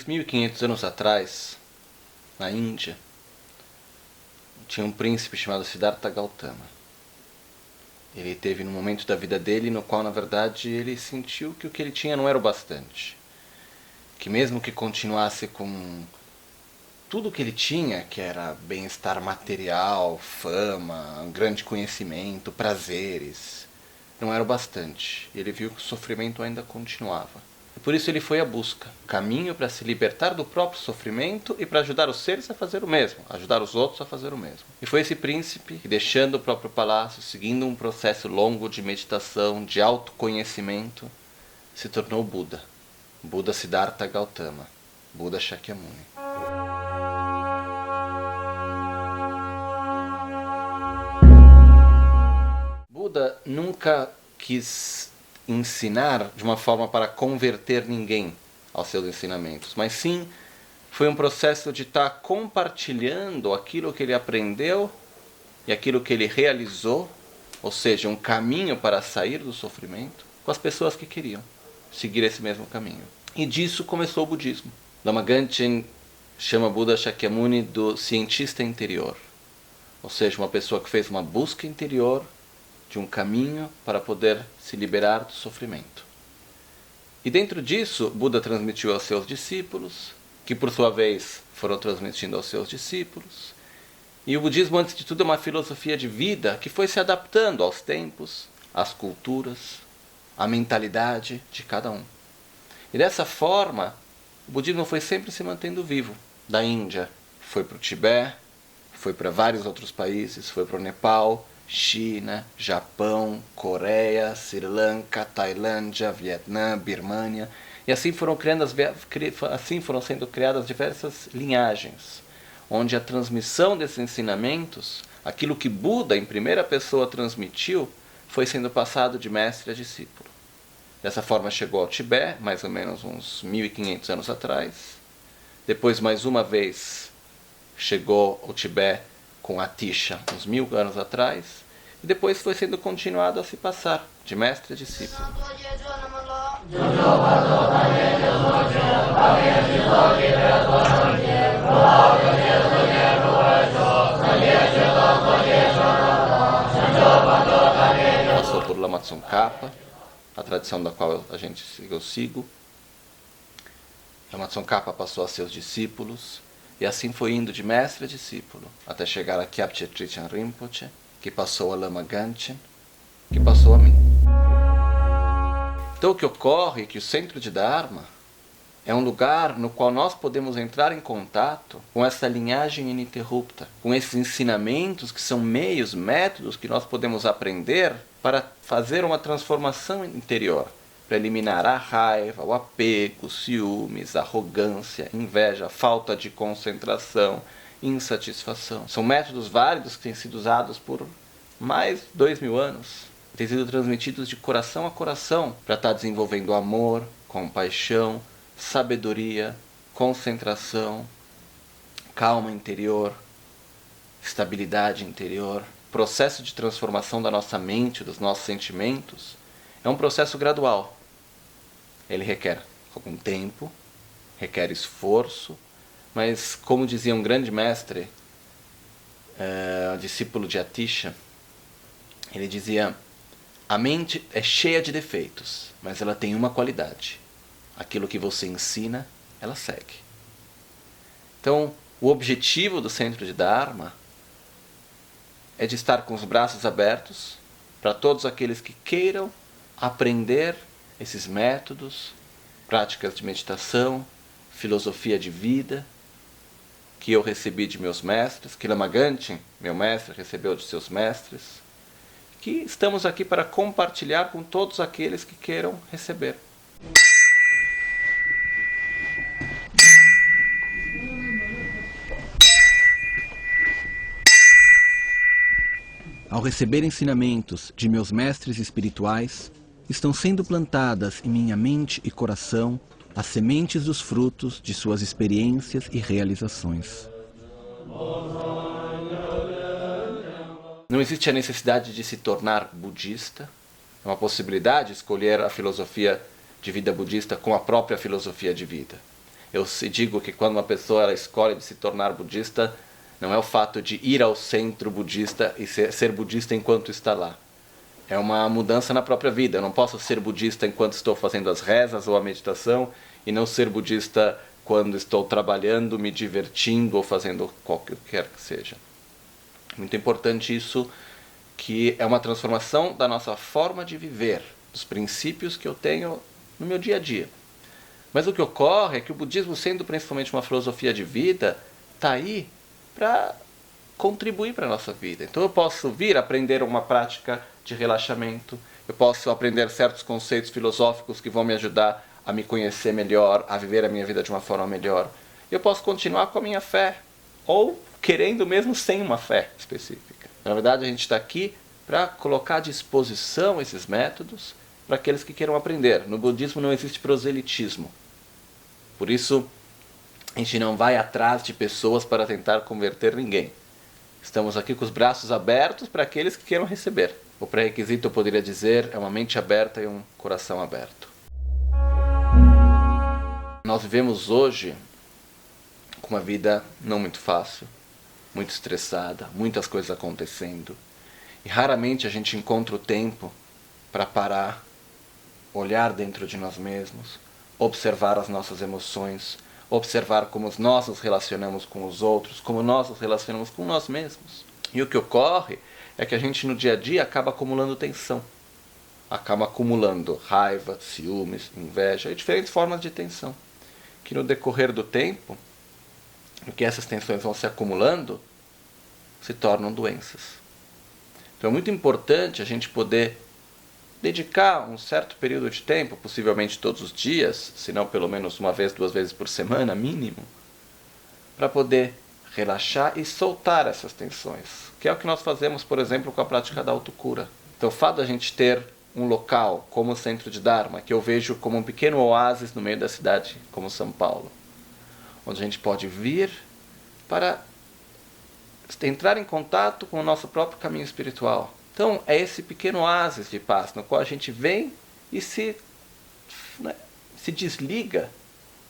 2.500 anos atrás, na Índia, tinha um príncipe chamado Siddhartha Gautama. Ele teve num momento da vida dele no qual, na verdade, ele sentiu que o que ele tinha não era o bastante. Que mesmo que continuasse com tudo o que ele tinha, que era bem-estar material, fama, um grande conhecimento, prazeres, não era o bastante. Ele viu que o sofrimento ainda continuava. E por isso ele foi à busca, caminho para se libertar do próprio sofrimento e para ajudar os seres a fazer o mesmo, ajudar os outros a fazer o mesmo. E foi esse príncipe que, deixando o próprio palácio, seguindo um processo longo de meditação, de autoconhecimento, se tornou Buda. Buda Siddhartha Gautama, Buda Shakyamuni. Buda nunca quis ensinar de uma forma para converter ninguém aos seus ensinamentos, mas sim foi um processo de estar compartilhando aquilo que ele aprendeu e aquilo que ele realizou, ou seja, um caminho para sair do sofrimento, com as pessoas que queriam seguir esse mesmo caminho. E disso começou o budismo. Lama Gangchen chama Buda Shakyamuni do cientista interior, ou seja, uma pessoa que fez uma busca interior de um caminho para poder se liberar do sofrimento. E dentro disso, Buda transmitiu aos seus discípulos, que por sua vez foram transmitindo aos seus discípulos. E o budismo, antes de tudo, é uma filosofia de vida que foi se adaptando aos tempos, às culturas, à mentalidade de cada um. E dessa forma, o budismo foi sempre se mantendo vivo. Da Índia foi para o Tibete, foi para vários outros países, foi para o Nepal, China, Japão, Coreia, Sri Lanka, Tailândia, Vietnã, Birmânia, e assim foram sendo criadas diversas linhagens, onde a transmissão desses ensinamentos, aquilo que Buda em primeira pessoa transmitiu, foi sendo passado de mestre a discípulo. Dessa forma chegou ao Tibete, mais ou menos uns 1.500 anos atrás. Depois, mais uma vez, chegou ao Tibete com Atisha, uns 1.000 anos atrás, e depois foi sendo continuado a se passar, de mestre a discípulo. Passou por Lama Tsongkhapa, a tradição da qual eu sigo. Lama Tsongkhapa passou a seus discípulos, e assim foi indo de mestre a discípulo, até chegar a Kyabche Trichan Rinpoche, que passou a Lama Gangchen, que passou a mim. Então o que ocorre é que o Centro de Dharma é um lugar no qual nós podemos entrar em contato com essa linhagem ininterrupta, com esses ensinamentos que são meios, métodos que nós podemos aprender para fazer uma transformação interior, para eliminar a raiva, o apego, os ciúmes, a arrogância, a inveja, a falta de concentração, insatisfação. São métodos válidos que têm sido usados por mais de 2.000 anos. Têm sido transmitidos de coração a coração para estar desenvolvendo amor, compaixão, sabedoria, concentração, calma interior, estabilidade interior. O processo de transformação da nossa mente, dos nossos sentimentos, é um processo gradual. Ele requer algum tempo, requer esforço, mas como dizia um grande mestre, discípulo de Atisha, ele dizia: a mente é cheia de defeitos, mas ela tem uma qualidade: aquilo que você ensina, ela segue. Então, o objetivo do Centro de Dharma é de estar com os braços abertos para todos aqueles que queiram aprender esses métodos, práticas de meditação, filosofia de vida, que eu recebi de meus mestres, que Lama Gangchen, meu mestre, recebeu de seus mestres, que estamos aqui para compartilhar com todos aqueles que queiram receber. Ao receber ensinamentos de meus mestres espirituais, estão sendo plantadas em minha mente e coração as sementes dos frutos de suas experiências e realizações. Não existe a necessidade de se tornar budista. É uma possibilidade escolher a filosofia de vida budista com a própria filosofia de vida. Eu digo que quando uma pessoa ela escolhe de se tornar budista, não é o fato de ir ao centro budista e ser budista enquanto está lá. É uma mudança na própria vida. Eu não posso ser budista enquanto estou fazendo as rezas ou a meditação e não ser budista quando estou trabalhando, me divertindo ou fazendo qualquer que seja. Muito importante isso, que é uma transformação da nossa forma de viver, dos princípios que eu tenho no meu dia a dia. Mas o que ocorre é que o budismo, sendo principalmente uma filosofia de vida, está aí para contribuir para a nossa vida. Então eu posso vir aprender uma prática de relaxamento, eu posso aprender certos conceitos filosóficos que vão me ajudar a me conhecer melhor, a viver a minha vida de uma forma melhor. Eu posso continuar com a minha fé, ou querendo mesmo sem uma fé específica. Na verdade, a gente está aqui para colocar à disposição esses métodos para aqueles que queiram aprender. No budismo não existe proselitismo. Por isso, a gente não vai atrás de pessoas para tentar converter ninguém. Estamos aqui com os braços abertos para aqueles que queiram receber. O pré-requisito, eu poderia dizer, é uma mente aberta e um coração aberto. Nós vivemos hoje com uma vida não muito fácil, muito estressada, muitas coisas acontecendo. E raramente a gente encontra o tempo para parar, olhar dentro de nós mesmos, observar as nossas emoções, observar como nós nos relacionamos com os outros, como nós nos relacionamos com nós mesmos. E o que ocorre é que a gente no dia a dia acaba acumulando tensão, acaba acumulando raiva, ciúmes, inveja e diferentes formas de tensão, que no decorrer do tempo, o que essas tensões vão se acumulando, se tornam doenças. Então é muito importante a gente poder dedicar um certo período de tempo, possivelmente todos os dias, se não pelo menos uma vez, 2 vezes por semana, mínimo, para poder relaxar e soltar essas tensões, que é o que nós fazemos, por exemplo, com a prática da autocura. Então o fato de a gente ter um local como o Centro de Dharma, que eu vejo como um pequeno oásis no meio da cidade, como São Paulo, onde a gente pode vir para entrar em contato com o nosso próprio caminho espiritual. Então é esse pequeno oásis de paz, no qual a gente vem e se desliga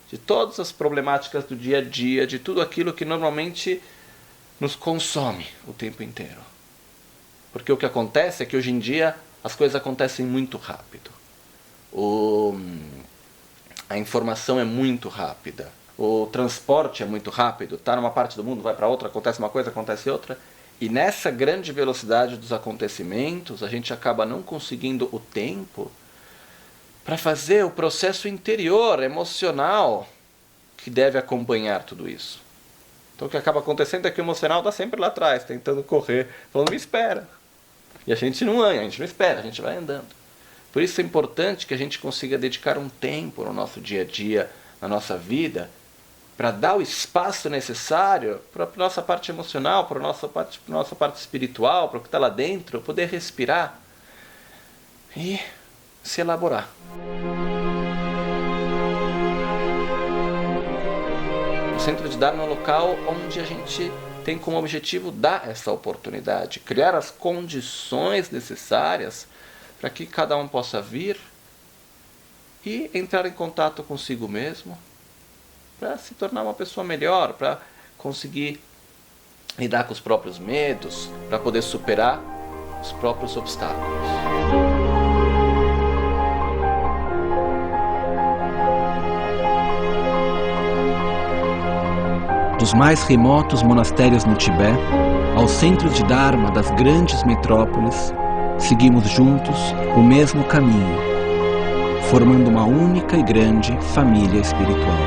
de todas as problemáticas do dia a dia, de tudo aquilo que normalmente nos consome o tempo inteiro. Porque o que acontece é que hoje em dia as coisas acontecem muito rápido. A informação é muito rápida. O transporte é muito rápido. Está numa parte do mundo, vai para outra, acontece uma coisa, acontece outra. E nessa grande velocidade dos acontecimentos, a gente acaba não conseguindo o tempo para fazer o processo interior, emocional, que deve acompanhar tudo isso. Então o que acaba acontecendo é que o emocional está sempre lá atrás, tentando correr, falando, me espera. E a gente não anda, a gente não espera, a gente vai andando. Por isso é importante que a gente consiga dedicar um tempo no nosso dia a dia, na nossa vida, para dar o espaço necessário para a nossa parte emocional, para a nossa parte espiritual, para o que está lá dentro, poder respirar e se elaborar. O Centro de Dharma é um local onde a gente tem como objetivo dar essa oportunidade, criar as condições necessárias para que cada um possa vir e entrar em contato consigo mesmo, para se tornar uma pessoa melhor, para conseguir lidar com os próprios medos, para poder superar os próprios obstáculos. Dos mais remotos monastérios no Tibete, aos centros de Dharma das grandes metrópoles, seguimos juntos o mesmo caminho, formando uma única e grande família espiritual.